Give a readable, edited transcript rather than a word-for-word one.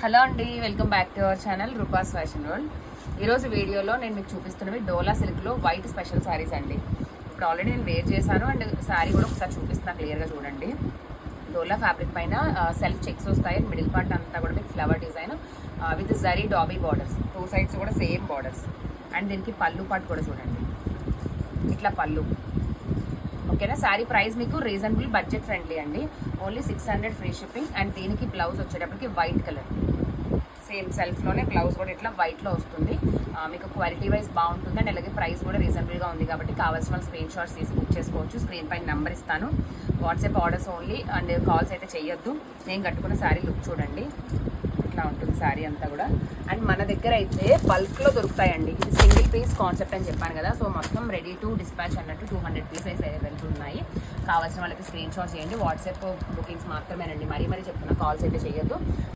Hello అండి, welcome back to our channel Rupa's fashion world. ఈరోజు వీడియోలో నేను మీకు చూపిస్తున్నవి డోలా సిల్క్లో వైట్ స్పెషల్ శారీస్ అండి. ఇప్పుడు ఆల్రెడీ నేను వేర్ చేశాను అండ్ శారీ కూడా ఒకసారి చూపిస్తున్నాను, క్లియర్గా చూడండి. డోలా ఫ్యాబ్రిక్ పైన సెల్ఫ్ చెక్స్ వస్తాయి. మిడిల్ పార్ట్ అంతా కూడా మీకు flower design with zari dobby borders, two sides కూడా సేమ్ బార్డర్స్. అండ్ దీనికి పళ్ళు పార్ట్ కూడా చూడండి, ఇట్లా పళ్ళు. ఓకేనా. శారీ ప్రైస్ మీకు రీజనబుల్ బడ్జెట్ ఫ్రెండ్లీ అండి. Only 600 free shipping. అండ్ దీనికి బ్లౌజ్ వచ్చేటప్పటికి వైట్ కలర్, సేమ్ సెల్ఫ్లోనే బ్లౌజ్ కూడా ఇట్లా వైట్లో వస్తుంది. మీకు క్వాలిటీ వైజ్ బాగుంటుంది అండ్ అలాగే ప్రైస్ కూడా రీజనబుల్గా ఉంది కాబట్టి కావాల్సిన వాళ్ళు స్క్రీన్ షాట్స్ తీసి బుక్ చేసుకోవచ్చు. స్క్రీన్ పైన నెంబర్ ఇస్తాను, WhatsApp orders only. And calls అయితే చేయొద్దు. నేను కట్టుకున్న శారీ లుక్ చూడండి, ఇట్లా ఉంటుంది శారీ అంతా కూడా. అండ్ మన దగ్గర అయితే బల్క్లో దొరుకుతాయండి. ఇది సింగిల్ పీస్ కాన్సెప్ట్ అని చెప్పాను కదా, సో మొత్తం రెడీ టు డిస్పాచ్ అన్నట్టు 200 పీసెస్ వెళ్తున్నాయి. కావాల్సిన వాళ్ళకి స్క్రీన్ షాట్ చేయండి. వాట్సాప్ బుకింగ్స్ మాత్రమేనండి, మరీ చెప్తున్నా, కాల్స్ అయితే చేయొద్దు.